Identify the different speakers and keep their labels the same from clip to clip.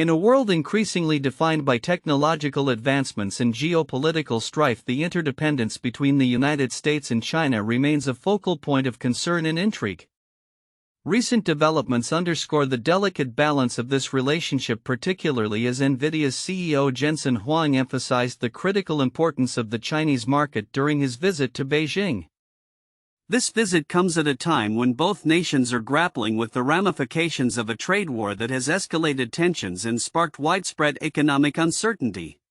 Speaker 1: In a world increasingly defined by technological advancements and geopolitical strife, the interdependence between the United States and China remains a focal point of concern and intrigue. Recent developments underscore the delicate balance of this relationship, particularly as Nvidia's CEO Jensen Huang emphasized the critical importance of the Chinese market during his visit to Beijing. This visit comes at a time when both nations are grappling with the ramifications of a trade war that has escalated tensions and sparked widespread economic uncertainty.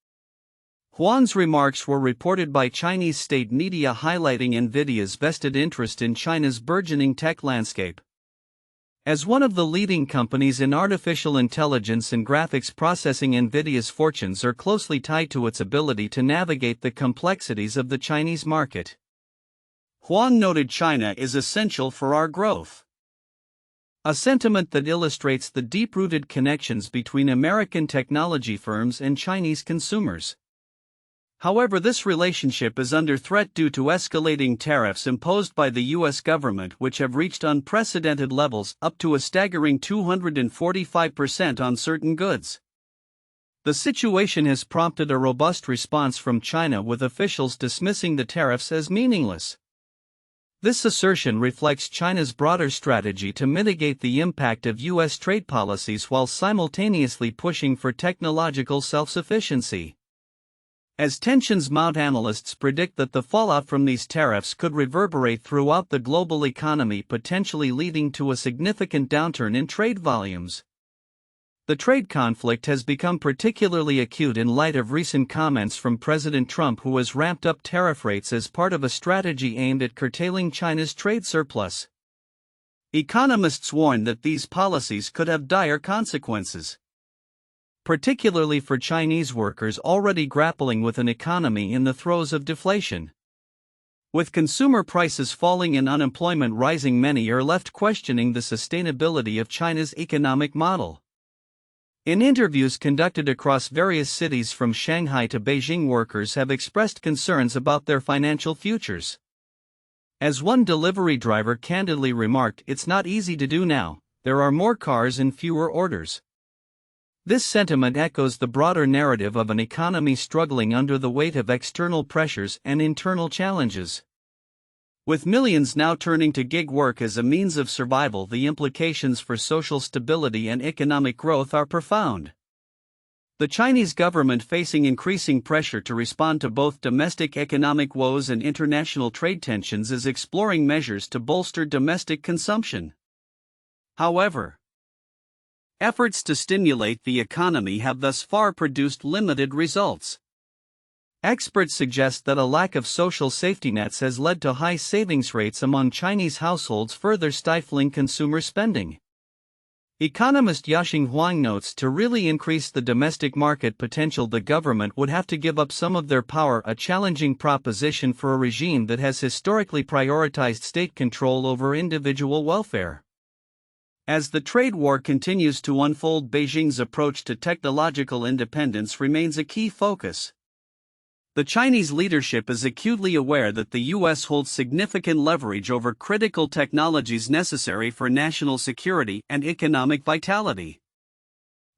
Speaker 1: Huang's remarks were reported by Chinese state media, highlighting Nvidia's vested interest in China's burgeoning tech landscape. As one of the leading companies in artificial intelligence and graphics processing, Nvidia's fortunes are closely tied to its ability to navigate the complexities of the Chinese market. Huang noted, "China is essential for our growth," a sentiment that illustrates the deep-rooted connections between American technology firms and Chinese consumers. However, this relationship is under threat due to escalating tariffs imposed by the U.S. government, which have reached unprecedented levels, up to a staggering 245% on certain goods. The situation has prompted a robust response from China, with officials dismissing the tariffs as meaningless. This assertion reflects China's broader strategy to mitigate the impact of U.S. trade policies while simultaneously pushing for technological self-sufficiency. As tensions mount, analysts predict that the fallout from these tariffs could reverberate throughout the global economy, potentially leading to a significant downturn in trade volumes. The trade conflict has become particularly acute in light of recent comments from President Trump, who has ramped up tariff rates as part of a strategy aimed at curtailing China's trade surplus. Economists warn that these policies could have dire consequences, particularly for Chinese workers already grappling with an economy in the throes of deflation. With consumer prices falling and unemployment rising, many are left questioning the sustainability of China's economic model. In interviews conducted across various cities from Shanghai to Beijing, workers have expressed concerns about their financial futures. As one delivery driver candidly remarked, "It's not easy to do now, there are more cars and fewer orders." This sentiment echoes the broader narrative of an economy struggling under the weight of external pressures and internal challenges. With millions now turning to gig work as a means of survival, the implications for social stability and economic growth are profound. The Chinese government, facing increasing pressure to respond to both domestic economic woes and international trade tensions, is exploring measures to bolster domestic consumption. However, efforts to stimulate the economy have thus far produced limited results. Experts suggest that a lack of social safety nets has led to high savings rates among Chinese households, further stifling consumer spending. Economist Yashing Huang notes, to really increase the domestic market potential, the government would have to give up some of their power, a challenging proposition for a regime that has historically prioritized state control over individual welfare. As the trade war continues to unfold, Beijing's approach to technological independence remains a key focus. The Chinese leadership is acutely aware that the U.S. holds significant leverage over critical technologies necessary for national security and economic vitality.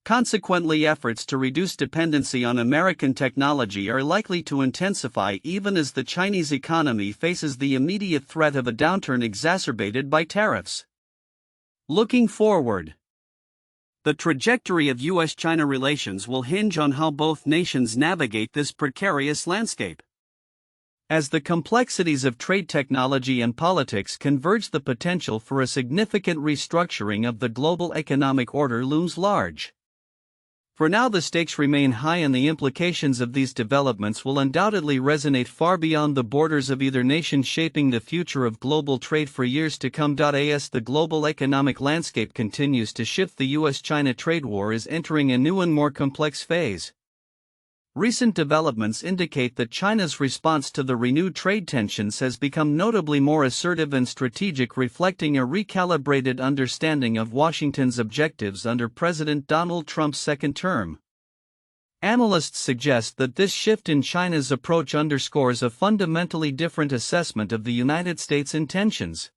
Speaker 1: Consequently, efforts to reduce dependency on American technology are likely to intensify, even as the Chinese economy faces the immediate threat of a downturn exacerbated by tariffs. Looking forward, the trajectory of U.S.-China relations will hinge on how both nations navigate this precarious landscape. As the complexities of trade, technology, and politics converge, the potential for a significant restructuring of the global economic order looms large. For now, the stakes remain high, and the implications of these developments will undoubtedly resonate far beyond the borders of either nation, shaping the future of global trade for years to come. As the global economic landscape continues to shift, the U.S.-China trade war is entering a new and more complex phase. Recent developments indicate that China's response to the renewed trade tensions has become notably more assertive and strategic, reflecting a recalibrated understanding of Washington's objectives under President Donald Trump's second term. Analysts suggest that this shift in China's approach underscores a fundamentally different assessment of the United States' intentions,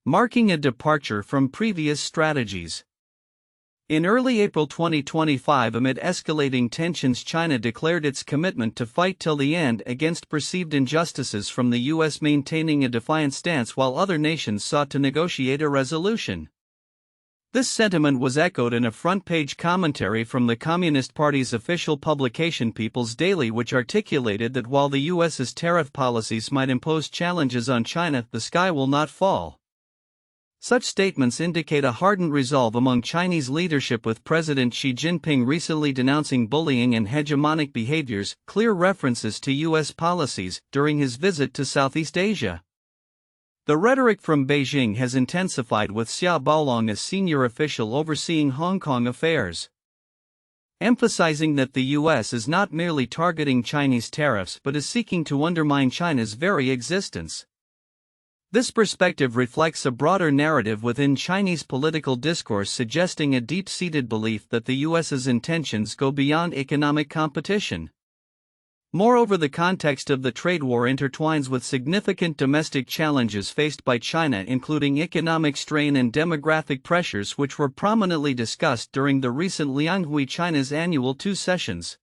Speaker 1: marking a departure from previous strategies. In early April 2025, amid escalating tensions, China declared its commitment to fight till the end against perceived injustices from the U.S., maintaining a defiant stance while other nations sought to negotiate a resolution. This sentiment was echoed in a front-page commentary from the Communist Party's official publication People's Daily, which articulated that while the U.S.'s tariff policies might impose challenges on China, the sky will not fall. Such statements indicate a hardened resolve among Chinese leadership, with President Xi Jinping recently denouncing bullying and hegemonic behaviors, clear references to U.S. policies, during his visit to Southeast Asia. The rhetoric from Beijing has intensified, with Xia Baolong as senior official overseeing Hong Kong affairs, emphasizing that the U.S. is not merely targeting Chinese tariffs but is seeking to undermine China's very existence. This perspective reflects a broader narrative within Chinese political discourse, suggesting a deep-seated belief that the U.S.'s intentions go beyond economic competition. Moreover, the context of the trade war intertwines with significant domestic challenges faced by China, including economic strain and demographic pressures, which were prominently discussed during the recent Lianghui China's annual two sessions.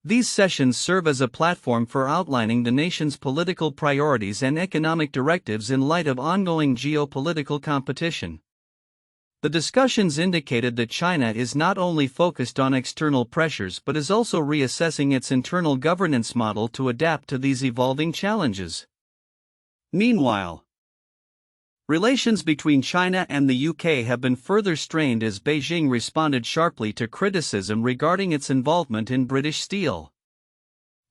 Speaker 1: These sessions serve as a platform for outlining the nation's political priorities and economic directives in light of ongoing geopolitical competition. The discussions indicated that China is not only focused on external pressures but is also reassessing its internal governance model to adapt to these evolving challenges. Meanwhile, relations between China and the UK have been further strained as Beijing responded sharply to criticism regarding its involvement in British Steel.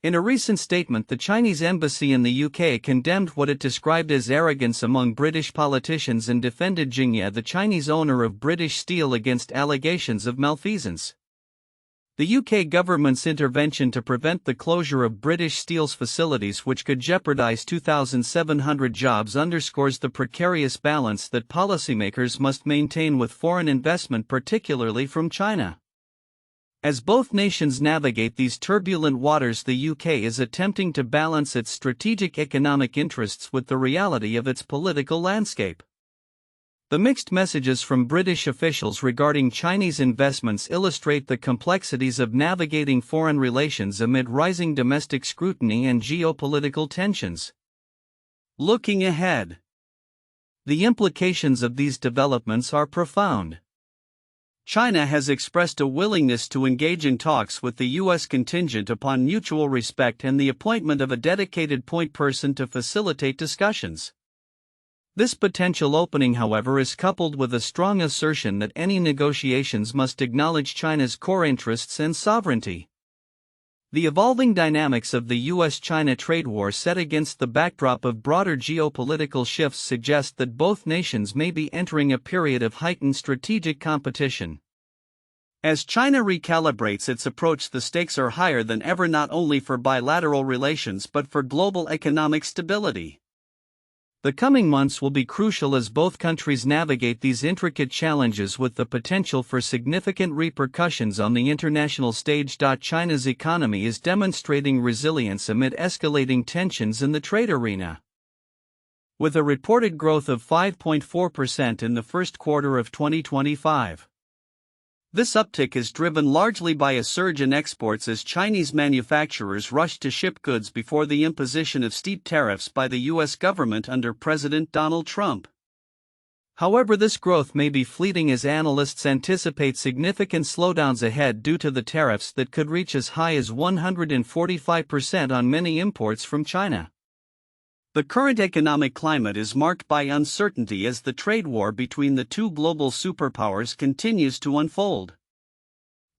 Speaker 1: In a recent statement, the Chinese embassy in the UK condemned what it described as arrogance among British politicians and defended Jinye, the Chinese owner of British Steel, against allegations of malfeasance. The UK government's intervention to prevent the closure of British Steel's facilities, which could jeopardize 2,700 jobs, underscores the precarious balance that policymakers must maintain with foreign investment, particularly from China. As both nations navigate these turbulent waters, the UK is attempting to balance its strategic economic interests with the reality of its political landscape. The mixed messages from British officials regarding Chinese investments illustrate the complexities of navigating foreign relations amid rising domestic scrutiny and geopolitical tensions. Looking ahead, the implications of these developments are profound. China has expressed a willingness to engage in talks with the U.S. contingent upon mutual respect and the appointment of a dedicated point person to facilitate discussions. This potential opening, however, is coupled with a strong assertion that any negotiations must acknowledge China's core interests and sovereignty. The evolving dynamics of the U.S. China trade war, set against the backdrop of broader geopolitical shifts, suggest that both nations may be entering a period of heightened strategic competition. As China recalibrates its approach, the stakes are higher than ever, not only for bilateral relations but for global economic stability. The coming months will be crucial as both countries navigate these intricate challenges, with the potential for significant repercussions on the international stage. China's economy is demonstrating resilience amid escalating tensions in the trade arena. With a reported growth of 5.4% in the first quarter of 2025. This uptick is driven largely by a surge in exports as Chinese manufacturers rushed to ship goods before the imposition of steep tariffs by the U.S. government under President Donald Trump. However, this growth may be fleeting as analysts anticipate significant slowdowns ahead due to the tariffs that could reach as high as 145% on many imports from China. The current economic climate is marked by uncertainty as the trade war between the two global superpowers continues to unfold.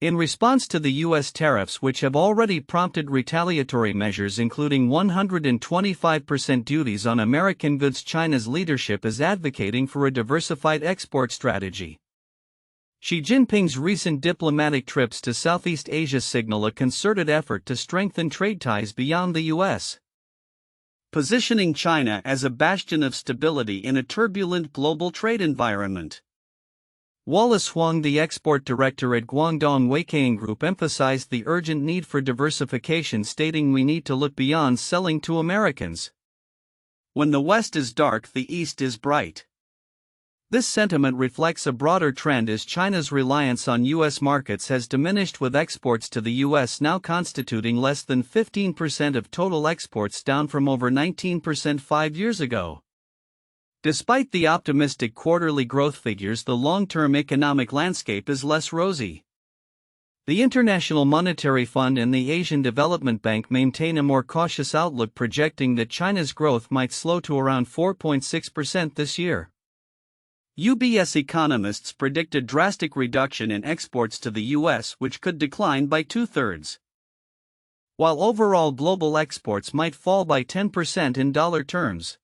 Speaker 1: In response to the U.S. tariffs, which have already prompted retaliatory measures including 125% duties on American goods, China's leadership is advocating for a diversified export strategy. Xi Jinping's recent diplomatic trips to Southeast Asia signal a concerted effort to strengthen trade ties beyond the U.S., positioning China as a bastion of stability in a turbulent global trade environment. Wallace Huang, the export director at Guangdong Weikang Group, emphasized the urgent need for diversification, stating, "We need to look beyond selling to Americans. When the West is dark, the East is bright." This sentiment reflects a broader trend as China's reliance on U.S. markets has diminished, with exports to the U.S. now constituting less than 15% of total exports, down from over 19% 5 years ago. Despite the optimistic quarterly growth figures, the long-term economic landscape is less rosy. The International Monetary Fund and the Asian Development Bank maintain a more cautious outlook, projecting that China's growth might slow to around 4.6% this year. UBS economists predict a drastic reduction in exports to the U.S., which could decline by 2/3. While overall global exports might fall by 10% in dollar terms.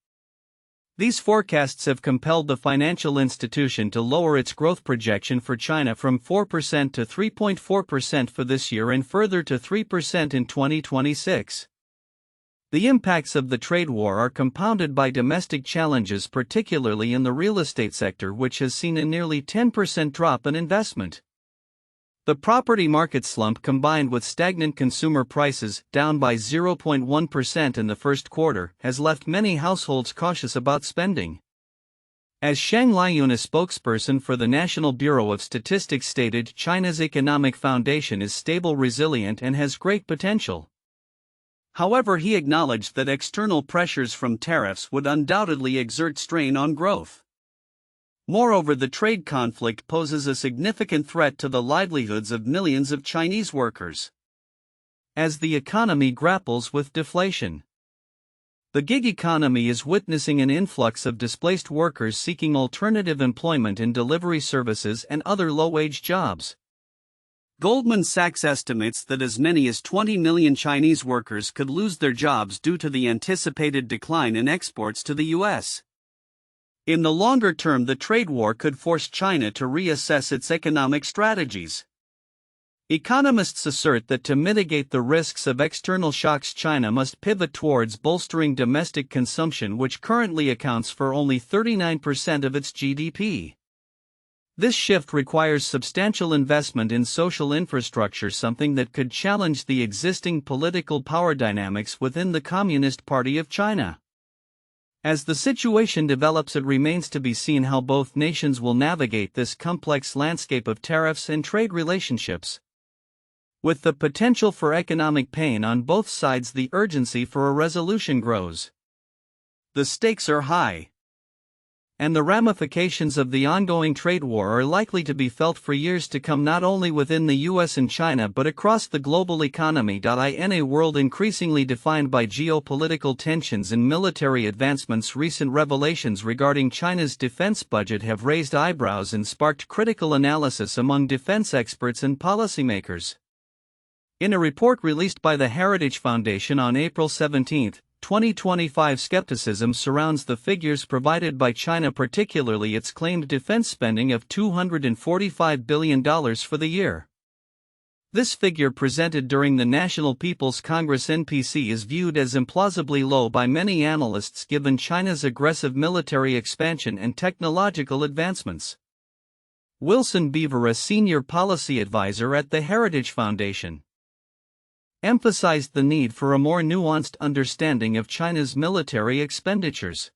Speaker 1: These forecasts have compelled the financial institution to lower its growth projection for China from 4% to 3.4% for this year and further to 3% in 2026. The impacts of the trade war are compounded by domestic challenges, particularly in the real estate sector, which has seen a nearly 10% drop in investment. The property market slump, combined with stagnant consumer prices, down by 0.1% in the first quarter, has left many households cautious about spending. As Shang Liuyun, a spokesperson for the National Bureau of Statistics, stated, China's economic foundation is stable, resilient, and has great potential. However, he acknowledged that external pressures from tariffs would undoubtedly exert strain on growth. Moreover, the trade conflict poses a significant threat to the livelihoods of millions of Chinese workers. As the economy grapples with deflation, the gig economy is witnessing an influx of displaced workers seeking alternative employment in delivery services and other low-wage jobs. Goldman Sachs estimates that as many as 20 million Chinese workers could lose their jobs due to the anticipated decline in exports to the U.S. In the longer term, the trade war could force China to reassess its economic strategies. Economists assert that to mitigate the risks of external shocks, China must pivot towards bolstering domestic consumption, which currently accounts for only 39% of its GDP. This shift requires substantial investment in social infrastructure, something that could challenge the existing political power dynamics within the Communist Party of China. As the situation develops, it remains to be seen how both nations will navigate this complex landscape of tariffs and trade relationships. With the potential for economic pain on both sides, the urgency for a resolution grows. The stakes are high, and the ramifications of the ongoing trade war are likely to be felt for years to come, not only within the US and China but across the global economy. In a world increasingly defined by geopolitical tensions and military advancements, recent revelations regarding China's defense budget have raised eyebrows and sparked critical analysis among defense experts and policymakers. In a report released by the Heritage Foundation on April 17, 2025, skepticism surrounds the figures provided by China, particularly its claimed defense spending of $245 billion for the year. This figure, presented during the National People's Congress (NPC), is viewed as implausibly low by many analysts given China's aggressive military expansion and technological advancements. Wilson Beaver, a senior policy advisor at the Heritage Foundation, emphasized the need for a more nuanced understanding of China's military expenditures.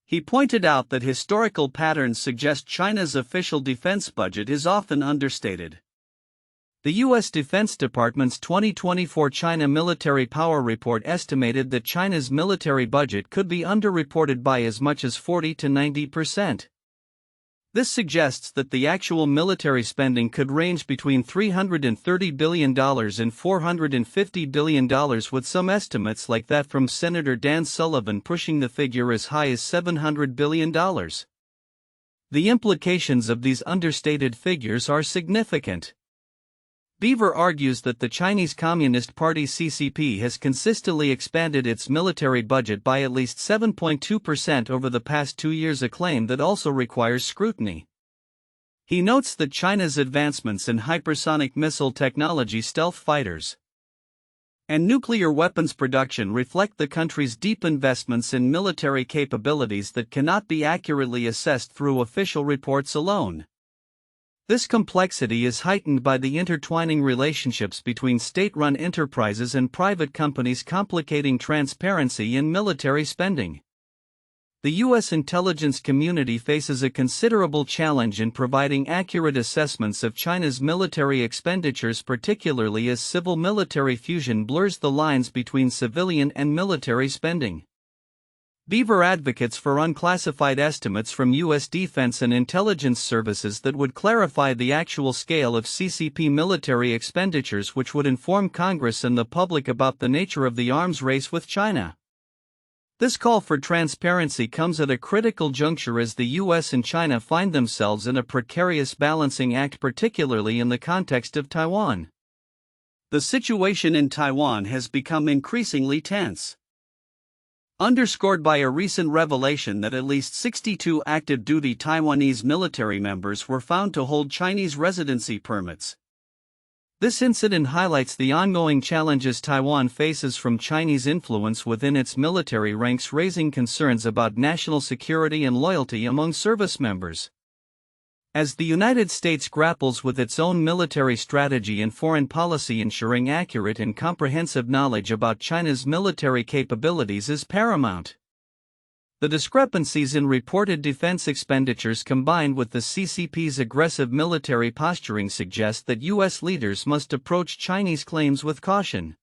Speaker 1: He pointed out that historical patterns suggest China's official defense budget is often understated. The U.S. Defense Department's 2024 China Military Power Report estimated that China's military budget could be underreported by as much as 40 to 90%. This suggests that the actual military spending could range between $330 billion and $450 billion, with some estimates like that from Senator Dan Sullivan pushing the figure as high as $700 billion. The implications of these understated figures are significant. Beaver argues that the Chinese Communist Party (CCP) has consistently expanded its military budget by at least 7.2% over the past 2 years, a claim that also requires scrutiny. He notes that China's advancements in hypersonic missile technology, stealth fighters, and nuclear weapons production reflect the country's deep investments in military capabilities that cannot be accurately assessed through official reports alone. This complexity is heightened by the intertwining relationships between state-run enterprises and private companies, complicating transparency in military spending. The U.S. intelligence community faces a considerable challenge in providing accurate assessments of China's military expenditures, particularly as civil-military fusion blurs the lines between civilian and military spending. Beaver advocates for unclassified estimates from U.S. defense and intelligence services that would clarify the actual scale of CCP military expenditures, which would inform Congress and the public about the nature of the arms race with China. This call for transparency comes at a critical juncture as the U.S. and China find themselves in a precarious balancing act, particularly in the context of Taiwan. The situation in Taiwan has become increasingly tense, underscored by a recent revelation that at least 62 active-duty Taiwanese military members were found to hold Chinese residency permits. This incident highlights the ongoing challenges Taiwan faces from Chinese influence within its military ranks, raising concerns about national security and loyalty among service members. As the United States grapples with its own military strategy and foreign policy, ensuring accurate and comprehensive knowledge about China's military capabilities is paramount. The discrepancies in reported defense expenditures combined with the CCP's aggressive military posturing suggest that U.S. leaders must approach Chinese claims with caution.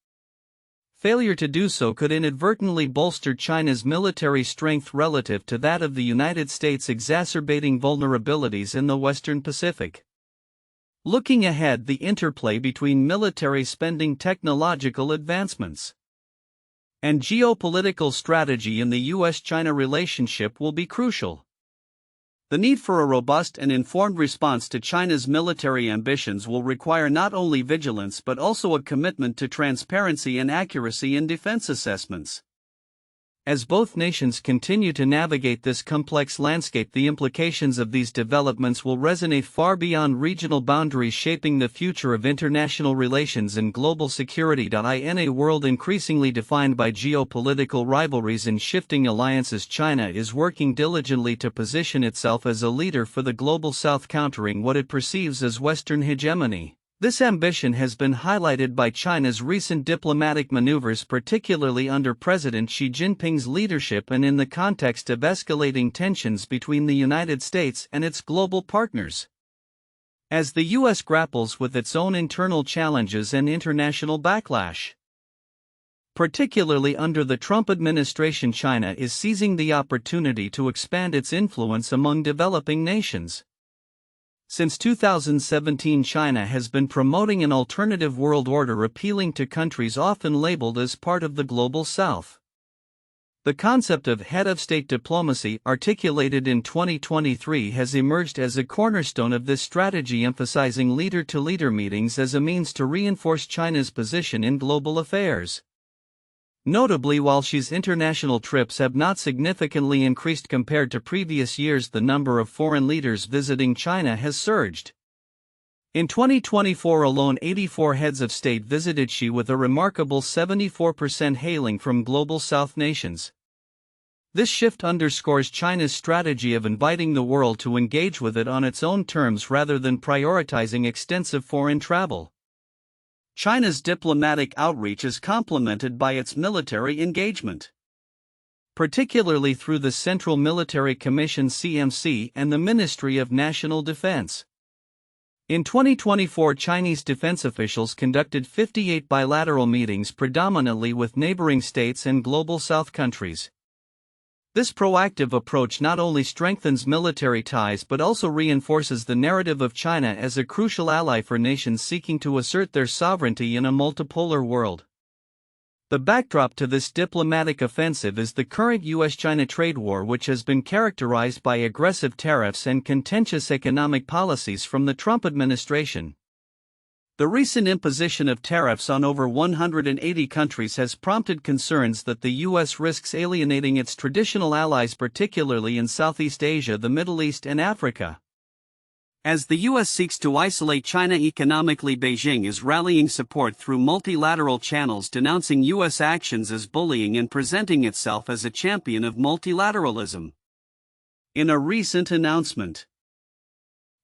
Speaker 1: Failure to do so could inadvertently bolster China's military strength relative to that of the United States, exacerbating vulnerabilities in the Western Pacific. Looking ahead, the interplay between military spending, technological advancements, and geopolitical strategy in the U.S. China relationship will be crucial. The need for a robust and informed response to China's military ambitions will require not only vigilance but also a commitment to transparency and accuracy in defense assessments. As both nations continue to navigate this complex landscape, the implications of these developments will resonate far beyond regional boundaries, shaping the future of international relations and global security. In a world increasingly defined by geopolitical rivalries and shifting alliances, China is working diligently to position itself as a leader for the global South, countering what it perceives as Western hegemony. This ambition has been highlighted by China's recent diplomatic maneuvers, particularly under President Xi Jinping's leadership and in the context of escalating tensions between the United States and its global partners. As the U.S. grapples with its own internal challenges and international backlash, particularly under the Trump administration, China is seizing the opportunity to expand its influence among developing nations. Since 2017, China has been promoting an alternative world order, appealing to countries often labeled as part of the global South. The concept of head of state diplomacy, articulated in 2023, has emerged as a cornerstone of this strategy, emphasizing leader-to-leader meetings as a means to reinforce China's position in global affairs. Notably, while Xi's international trips have not significantly increased compared to previous years, the number of foreign leaders visiting China has surged. In 2024 alone, 84 heads of state visited Xi, with a remarkable 74% hailing from global South nations. This shift underscores China's strategy of inviting the world to engage with it on its own terms rather than prioritizing extensive foreign travel. China's diplomatic outreach is complemented by its military engagement, particularly through the Central Military Commission (CMC) and the Ministry of National Defense. In 2024, Chinese defense officials conducted 58 bilateral meetings, predominantly with neighboring states and global South countries. This proactive approach not only strengthens military ties but also reinforces the narrative of China as a crucial ally for nations seeking to assert their sovereignty in a multipolar world. The backdrop to this diplomatic offensive is the current U.S.-China trade war, which has been characterized by aggressive tariffs and contentious economic policies from the Trump administration. The recent imposition of tariffs on over 180 countries has prompted concerns that the U.S. risks alienating its traditional allies, particularly in Southeast Asia, the Middle East, and Africa. As the U.S. seeks to isolate China economically, Beijing is rallying support through multilateral channels, denouncing U.S. actions as bullying and presenting itself as a champion of multilateralism. In a recent announcement,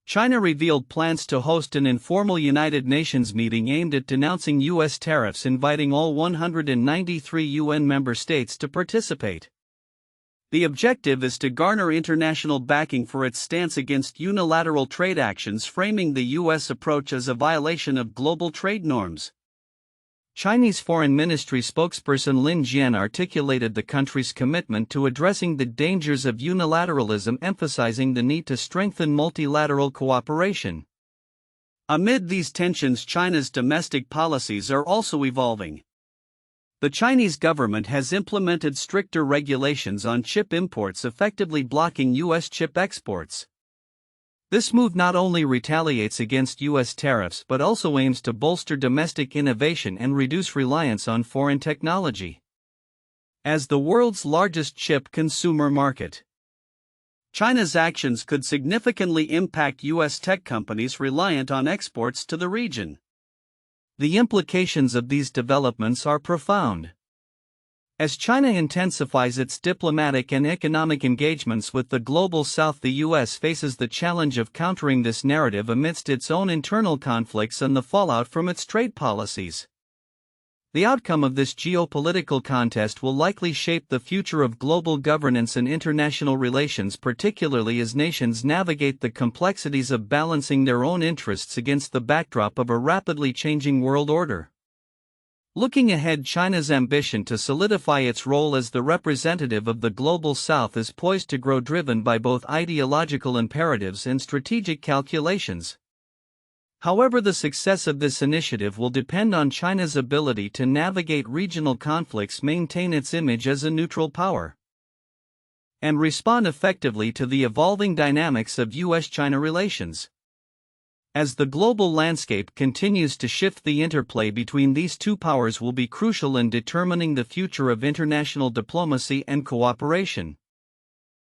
Speaker 1: China revealed plans to host an informal United Nations meeting aimed at denouncing U.S. tariffs, inviting all 193 UN member states to participate. The objective is to garner international backing for its stance against unilateral trade actions, framing the U.S. approach as a violation of global trade norms. Chinese Foreign Ministry spokesperson Lin Jian articulated the country's commitment to addressing the dangers of unilateralism, emphasizing the need to strengthen multilateral cooperation. Amid these tensions, China's domestic policies are also evolving. The Chinese government has implemented stricter regulations on chip imports, effectively blocking U.S. chip exports. This move not only retaliates against U.S. tariffs but also aims to bolster domestic innovation and reduce reliance on foreign technology. As the world's largest chip consumer market, China's actions could significantly impact U.S. tech companies reliant on exports to the region. The implications of these developments are profound. As China intensifies its diplomatic and economic engagements with the global South, the U.S. faces the challenge of countering this narrative amidst its own internal conflicts and the fallout from its trade policies. The outcome of this geopolitical contest will likely shape the future of global governance and international relations, particularly as nations navigate the complexities of balancing their own interests against the backdrop of a rapidly changing world order. Looking ahead, China's ambition to solidify its role as the representative of the global South is poised to grow, driven by both ideological imperatives and strategic calculations. However, the success of this initiative will depend on China's ability to navigate regional conflicts, maintain its image as a neutral power, and respond effectively to the evolving dynamics of U.S.-China relations. As the global landscape continues to shift, the interplay between these two powers will be crucial in determining the future of international diplomacy and cooperation.